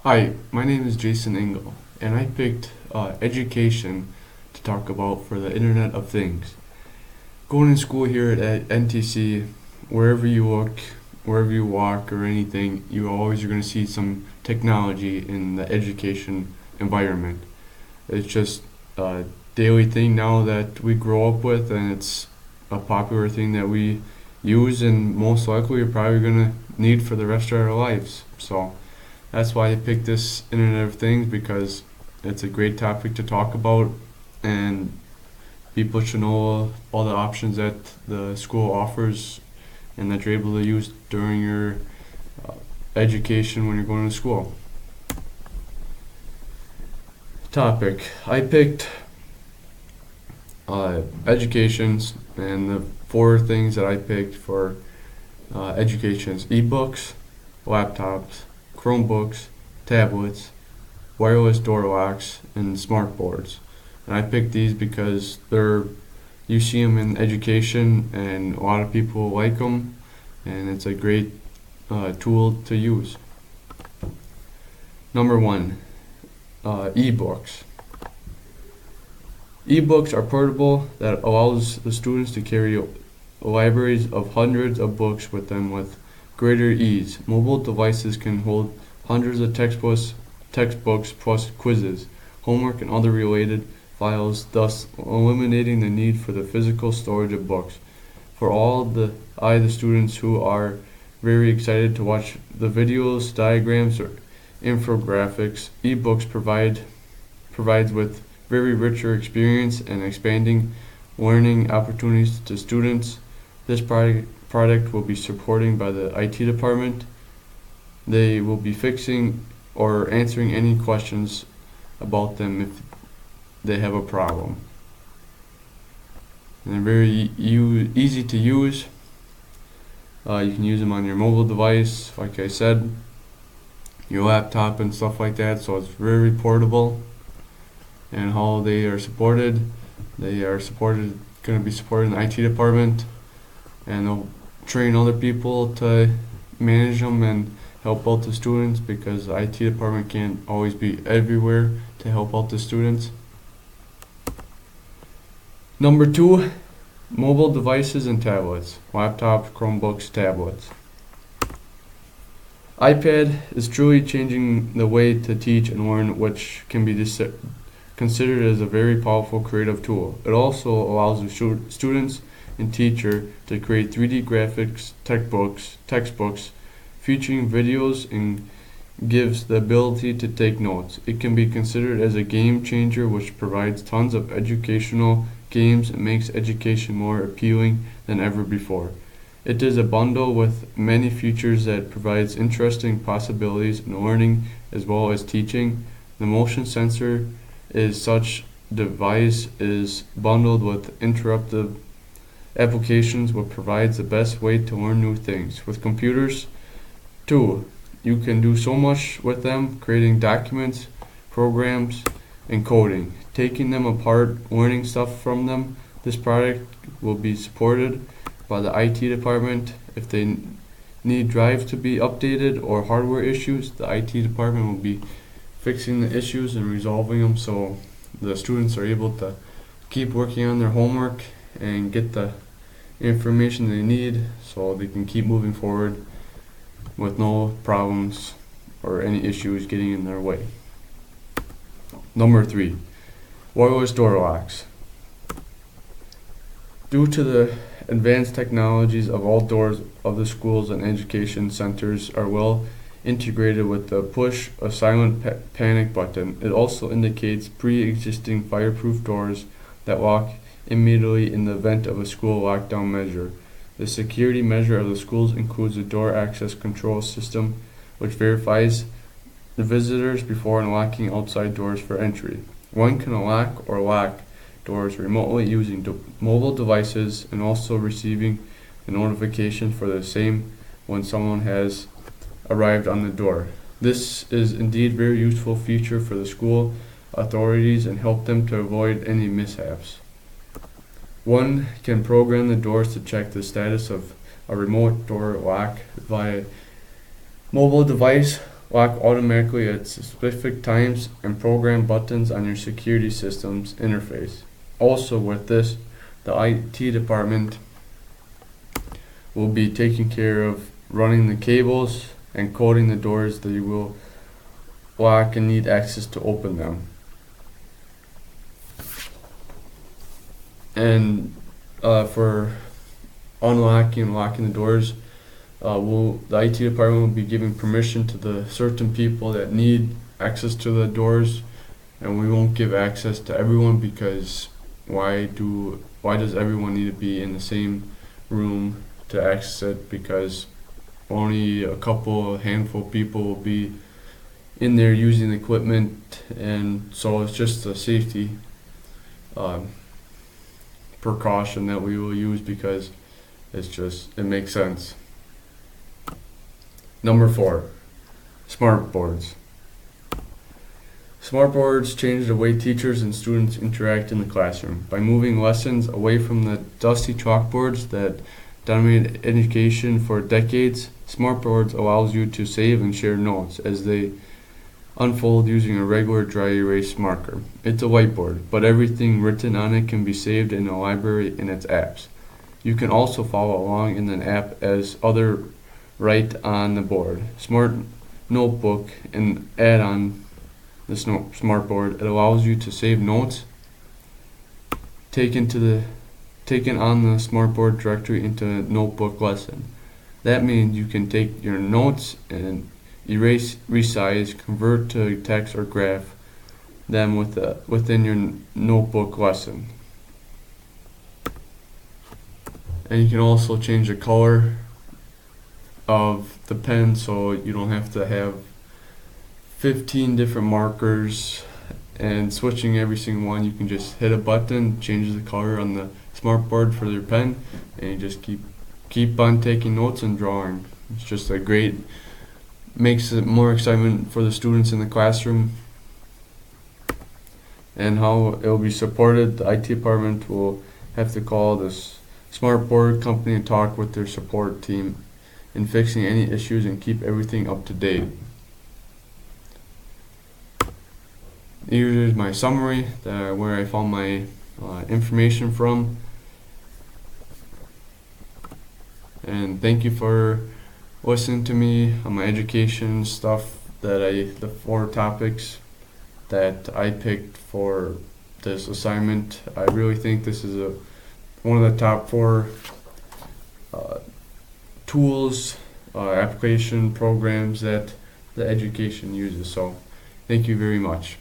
Hi, my name is Jason Engel, and I picked education to talk about for the Internet of Things. Going to school here at NTC, wherever you look, wherever you walk, or anything, you always are going to see some technology in the education environment. It's just a daily thing now that we grow up with, and it's a popular thing that we use, and most likely we're probably going to need for the rest of our lives. So that's why I picked this Internet of Things, because it's a great topic to talk about, and people should know all the options that the school offers and that you're able to use during your education when you're going to school. Topic. I picked educations, and the four things that I picked for education is ebooks, laptops, Chromebooks, tablets, wireless door locks, and smart boards. And I picked these because you see them in education, and a lot of people like them, and it's a great tool to use. Number one, ebooks. Ebooks are portable that allows the students to carry libraries of hundreds of books with them with greater ease. Mobile devices can hold hundreds of textbooks plus quizzes, homework, and other related files, thus eliminating the need for the physical storage of books. For the students who are very excited to watch the videos, diagrams, or infographics, ebooks provides with very richer experience and expanding learning opportunities to students. This product will be supported by the IT department. They will be fixing or answering any questions about them if they have a problem. And they're very easy to use. You can use them on your mobile device, like I said, your laptop and stuff like that, so it's very portable. And how they are supported going to be supported in the IT department, and they'll train other people to manage them and help out the students, because the IT department can't always be everywhere to help out the students. Number two, mobile devices and tablets, laptops, Chromebooks, tablets. iPad is truly changing the way to teach and learn, which can be considered as a very powerful creative tool. It also allows the students and teacher to create 3D graphics textbooks featuring videos, and gives the ability to take notes. It can be considered as a game changer, which provides tons of educational games and makes education more appealing than ever before. It is a bundle with many features that provides interesting possibilities in learning as well as teaching. The motion sensor is such device is bundled with interactive applications, which provides the best way to learn new things. With computers, too, you can do so much with them, creating documents, programs, and coding, taking them apart, learning stuff from them. This product will be supported by the IT department. If they need drives to be updated or hardware issues, the IT department will be fixing the issues and resolving them, so the students are able to keep working on their homework and get the information they need, so they can keep moving forward with no problems or any issues getting in their way. Number three, wireless door locks. Due to the advanced technologies of all doors of the schools and education centers are well integrated with the push a silent panic button. It also indicates pre-existing fireproof doors that lock immediately in the event of a school lockdown measure. The security measure of the schools includes a door access control system, which verifies the visitors before unlocking outside doors for entry. One can unlock or lock doors remotely using mobile devices, and also receiving a notification for the same when someone has arrived on the door. This is indeed a very useful feature for the school authorities and help them to avoid any mishaps. One can program the doors to check the status of a remote door lock via mobile device lock automatically at specific times, and program buttons on your security systems interface. Also with this, the IT department will be taking care of running the cables and coding the doors that you will lock and need access to open them. And for unlocking and locking the doors, the IT department will be giving permission to the certain people that need access to the doors, and we won't give access to everyone because why does everyone need to be in the same room to access it? Because only a handful of people will be in there using the equipment, and so it's just a safety precaution that we will use because it makes sense. Number 4, smart boards. Smart boards change the way teachers and students interact in the classroom. By moving lessons away from the dusty chalkboards that dominated education for decades, smart boards allows you to save and share notes as they unfold using a regular dry erase marker. It's a whiteboard, but everything written on it can be saved in a library in its apps. You can also follow along in an app as other write on the board. Smart Notebook, an add-on the smart board, it allows you to save notes taken on the smartboard directly into a notebook lesson. That means you can take your notes and erase, resize, convert to text or graph them within your notebook lesson. And you can also change the color of the pen so you don't have to have 15 different markers and switching every single one. You can just hit a button, change the color on the smartboard for your pen, and you just keep on taking notes and drawing. It's just makes it more excitement for the students in the classroom. And how it will be supported, the IT department will have to call this smartboard company and talk with their support team in fixing any issues and keep everything up to date. Here's my summary where I found my information from. And thank you for listening to me on my education stuff the 4 topics that I picked for this assignment. I really think this is one of the top 4 tools, application programs that the education uses. So thank you very much.